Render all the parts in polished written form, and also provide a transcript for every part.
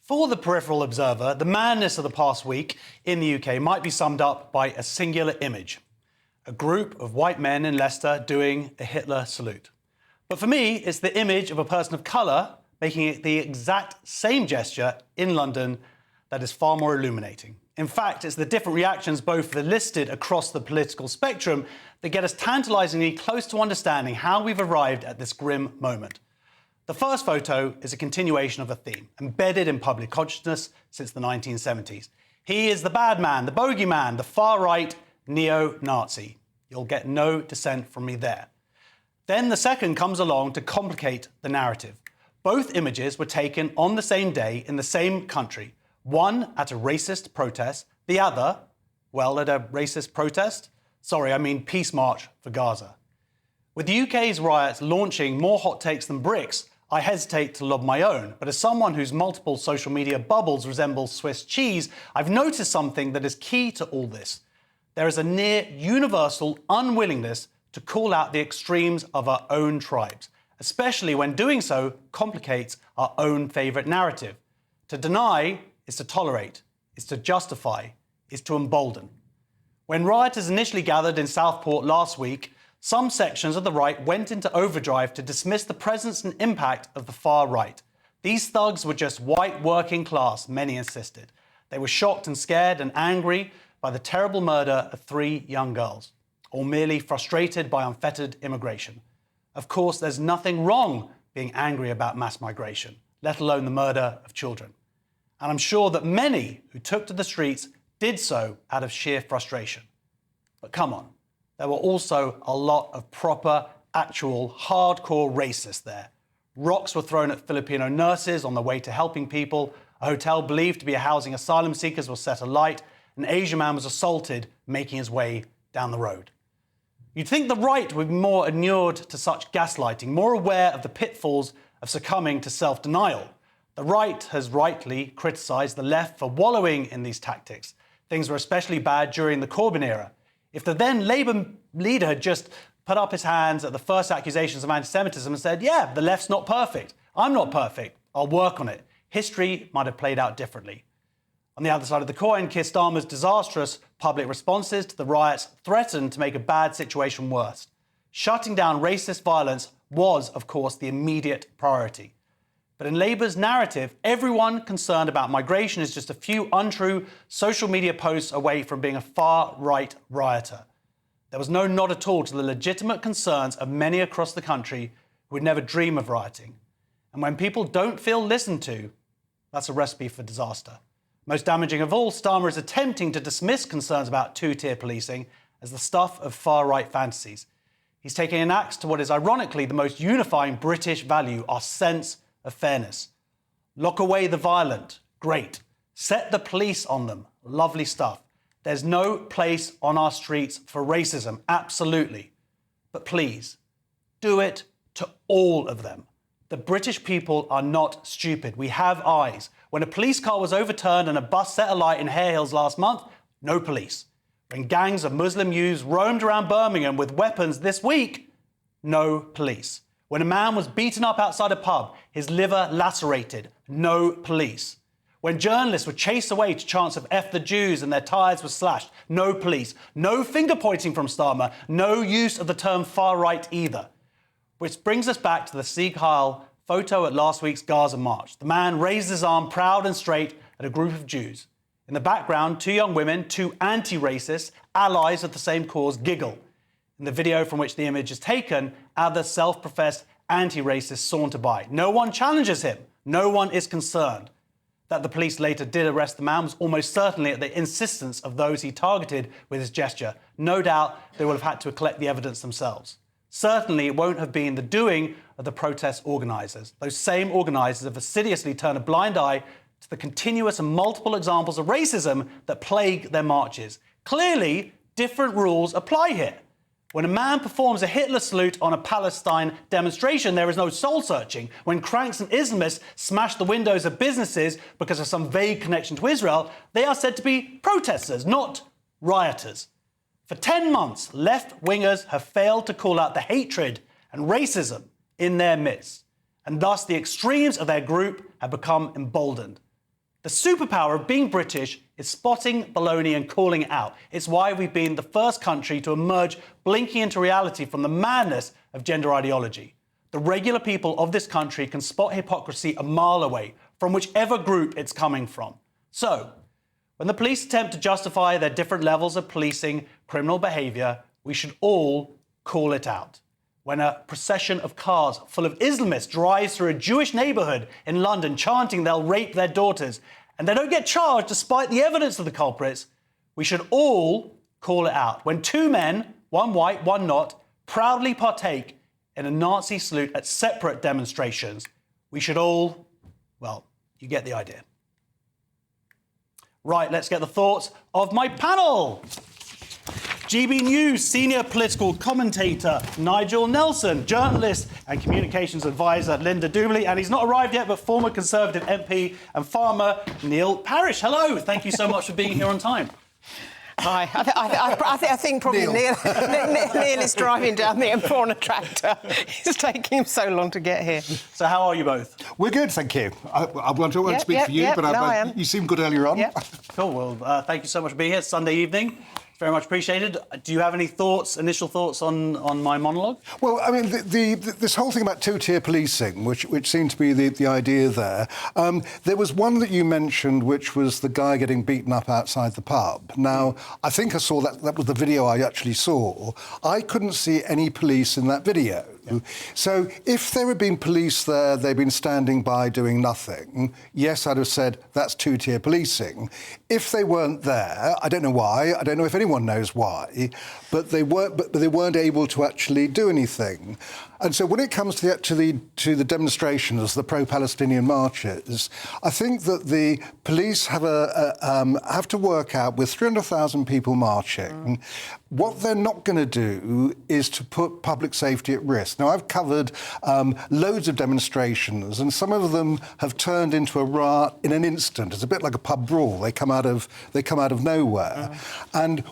For the peripheral observer, the madness of the past week in the UK might be summed up by a singular image: a group of white men in Leicester doing a Hitler salute. But for me, it's the image of a person of colour making it the exact same gesture in London that is far more illuminating. In fact, it's the different reactions, both listed across the political spectrum, that get us tantalisingly close to understanding how we've arrived at this grim moment. The first photo is a continuation of a theme, embedded in public consciousness since the 1970s. He is the bad man, the bogeyman, the far-right neo-Nazi. You'll get no dissent from me there. Then the second comes along to complicate the narrative. Both images were taken on the same day in the same country, one at a racist protest, the other, well, at a racist protest? Sorry, I mean peace march for Gaza. With the UK's riots launching more hot takes than bricks, I hesitate to lob my own, but as someone whose multiple social media bubbles resemble Swiss cheese, I've noticed something that is key to all this. There is a near universal unwillingness to call out the extremes of our own tribes, especially when doing so complicates our own favourite narrative. To deny is to tolerate, is to justify, is to embolden. When rioters initially gathered in Southport last week, some sections of the right went into overdrive to dismiss the presence and impact of the far right. These thugs were just white working class, many insisted. They were shocked and scared and angry by the terrible murder of 3 young girls, or merely frustrated by unfettered immigration. Of course, there's nothing wrong being angry about mass migration, let alone the murder of children. And I'm sure that many who took to the streets did so out of sheer frustration. But come on. There were also a lot of proper, actual, hardcore racists there. Rocks were thrown at Filipino nurses on the way to helping people. A hotel believed to be housing asylum seekers was set alight. An Asian man was assaulted making his way down the road. You'd think the right would be more inured to such gaslighting, more aware of the pitfalls of succumbing to self-denial. The right has rightly criticised the left for wallowing in these tactics. Things were especially bad during the Corbyn era. If the then Labour leader had just put up his hands at the first accusations of anti-Semitism and said, yeah, the left's not perfect. I'm not perfect. I'll work on it. History might have played out differently. On the other side of the coin, Keir Starmer's disastrous public responses to the riots threatened to make a bad situation worse. Shutting down racist violence was, of course, the immediate priority. But in Labour's narrative, everyone concerned about migration is just a few untrue social media posts away from being a far-right rioter. There was no nod at all to the legitimate concerns of many across the country who would never dream of rioting. And when people don't feel listened to, that's a recipe for disaster. Most damaging of all, Starmer is attempting to dismiss concerns about two-tier policing as the stuff of far-right fantasies. He's taking an axe to what is ironically the most unifying British value, our sense of fairness. Lock away the violent. Great. Set the police on them. Lovely stuff. There's no place on our streets for racism. Absolutely. But please, do it to all of them. The British people are not stupid. We have eyes. When a police car was overturned and a bus set alight in Hare Hills last month, no police. When gangs of Muslim youths roamed around Birmingham with weapons this week, no police. When a man was beaten up outside a pub, his liver lacerated, no police. When journalists were chased away to chants of F the Jews and their tyres were slashed, no police. No finger-pointing from Starmer, no use of the term far-right either. Which brings us back to the Sieg Heil photo at last week's Gaza march. The man raised his arm proud and straight at a group of Jews. In the background, 2 young women, 2 anti-racists, allies of the same cause, giggle. In the video from which the image is taken, other self-professed anti-racists saunter by. No one challenges him. No one is concerned. That the police later did arrest the man was almost certainly at the insistence of those he targeted with his gesture. No doubt they will have had to collect the evidence themselves. Certainly it won't have been the doing of the protest organisers. Those same organisers have assiduously turned a blind eye to the continuous and multiple examples of racism that plague their marches. Clearly, different rules apply here. When a man performs a Hitler salute on a Palestine demonstration, there is no soul-searching. When cranks and Islamists smash the windows of businesses because of some vague connection to Israel, they are said to be protesters, not rioters. For 10 months, left-wingers have failed to call out the hatred and racism in their midst, and thus the extremes of their group have become emboldened. The superpower of being British is spotting baloney and calling it out. It's why we've been the first country to emerge blinking into reality from the madness of gender ideology. The regular people of this country can spot hypocrisy a mile away from whichever group it's coming from. So, when the police attempt to justify their different levels of policing criminal behaviour, we should all call it out. When a procession of cars full of Islamists drives through a Jewish neighbourhood in London chanting they'll rape their daughters, and they don't get charged despite the evidence of the culprits, we should all call it out. When two men, one white, one not, proudly partake in a Nazi salute at separate demonstrations, we should all, well, you get the idea. Right, let's get the thoughts of my panel. GBNews senior political commentator Nigel Nelson, journalist and communications advisor Linda Dooley, and he's not arrived yet, but former Conservative MP and farmer Neil Parish. Hello, thank you so much for being here on time. Hi. I think probably Neil is driving down the M4 on a tractor. It's taking him so long to get here. So how are you both? We're good, thank you. I won't speak for you, but I am. You seemed good earlier on. Yep. Cool, well, thank you so much for being here. It's Sunday evening. Very much appreciated. Do you have any thoughts, initial thoughts on my monologue? Well, I mean, this whole thing about two-tier policing, which seemed to be the idea there, there was one that you mentioned, which was the guy getting beaten up outside the pub. Now, I think I saw that was the video I actually saw. I couldn't see any police in that video. Yeah. So if there had been police there, they'd been standing by doing nothing, yes, I'd have said that's two-tier policing. If they weren't there, I don't know why, I don't know if anyone knows why, but they weren't able to actually do anything. And so when it comes to the demonstrations, the pro-Palestinian marches, I think that the police have to work out, with 300,000 people marching, what they're not going to do is to put public safety at risk. Now, I've covered loads of demonstrations, and some of them have turned into a riot in an instant. It's a bit like a pub brawl. They come out of nowhere, and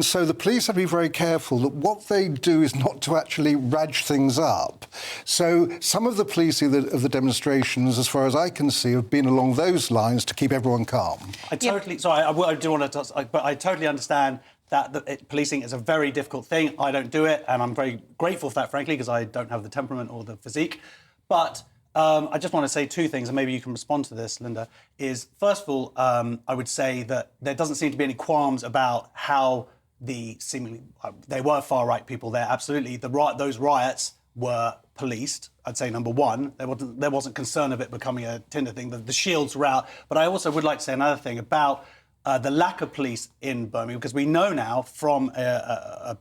so the police have to be very careful that what they do is not to actually radge things up. So some of the policing of the demonstrations, as far as I can see, have been along those lines to keep everyone calm. I do want to, but I totally understand that policing is a very difficult thing. I don't do it, and I'm very grateful for that, frankly, because I don't have the temperament or the physique. But I just want to say two things, and maybe you can respond to this, Linda, is, first of all, I would say that there doesn't seem to be any qualms about how they were far-right people there, absolutely. Those riots were policed, I'd say, number one. There wasn't concern of it becoming a Tinder thing. The shields were out. But I also would like to say another thing about the lack of police in Birmingham, because we know now from a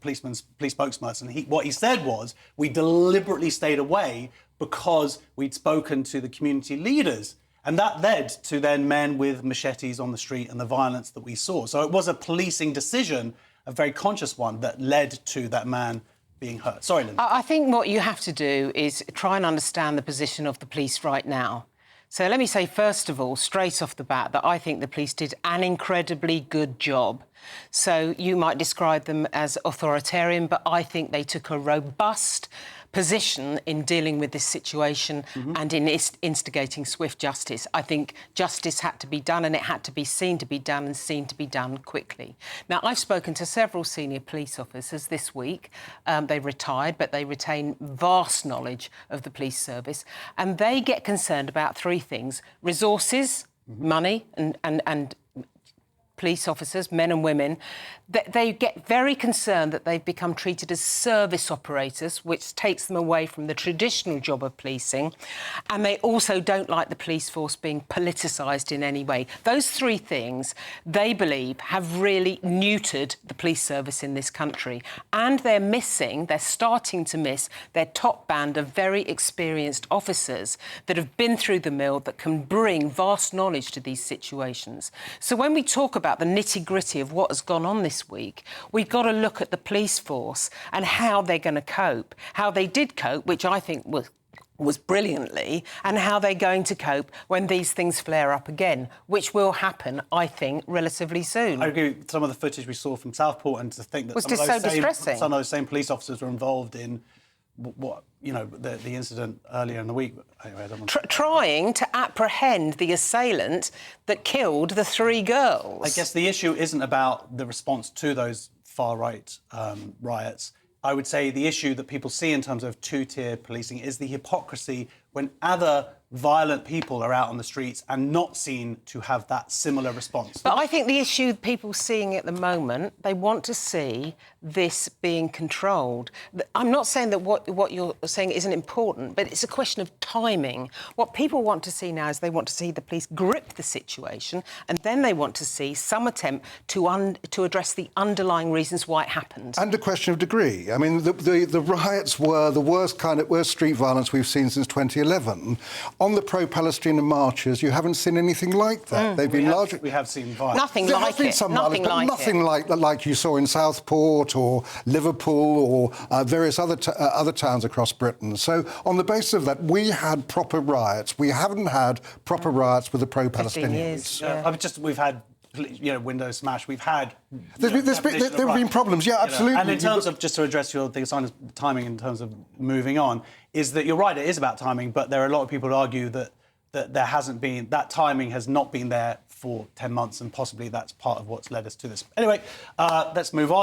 police spokesperson, what he said was, we deliberately stayed away because we'd spoken to the community leaders. And that led to then men with machetes on the street and the violence that we saw. So it was a policing decision, a very conscious one, that led to that man being hurt. Sorry, Linda. I think what you have to do is try and understand the position of the police right now. So let me say, first of all, straight off the bat, that I think the police did an incredibly good job. So you might describe them as authoritarian, but I think they took a robust position in dealing with this situation and in instigating swift justice. I think justice had to be done, and it had to be seen to be done and seen to be done quickly. Now, I've spoken to several senior police officers this week. They retired, but they retain vast knowledge of the police service, and they get concerned about three things: resources, money, and police officers, men and women. They get very concerned that they've become treated as service operators, which takes them away from the traditional job of policing. And they also don't like the police force being politicised in any way. Those three things, they believe, have really neutered the police service in this country. And they're starting to miss their top band of very experienced officers that have been through the mill, that can bring vast knowledge to these situations. So when we talk about the nitty-gritty of what has gone on this week, we've got to look at the police force and how they're going to cope, how they did cope, which I think was brilliantly, and how they're going to cope when these things flare up again, which will happen, I think, relatively soon. I agree with some of the footage we saw from Southport, and to think that some of those same police officers were involved in what the incident earlier in the week. Anyway, I don't want Trying to apprehend the assailant that killed the 3 girls. I guess the issue isn't about the response to those far-right riots. I would say the issue that people see in terms of two-tier policing is the hypocrisy when other violent people are out on the streets and not seen to have that similar response. But I think the issue people seeing at the moment, they want to see this being controlled. I'm not saying that what you're saying isn't important, but it's a question of timing. What people want to see now is they want to see the police grip the situation, and then they want to see some attempt to address the underlying reasons why it happened. And a question of degree. I mean, the riots were the worst street violence we've seen since 2011. On the pro-Palestinian marches, you haven't seen anything like that. They've been largely... We have seen violence. Nothing There like has been it. some Nothing violence, but like nothing like you saw in Southport or Liverpool or various other towns across Britain. So on the basis of that, we had proper riots. We haven't had proper riots with the pro-Palestinians. We've had windows smashed. We've had... There have been problems, yeah, absolutely. And in terms of, just to address your thing, timing in terms of moving on, is that you're right, it is about timing, but there are a lot of people who argue that there hasn't been... That timing has not been there for 10 months, and possibly that's part of what's led us to this. Anyway, let's move on.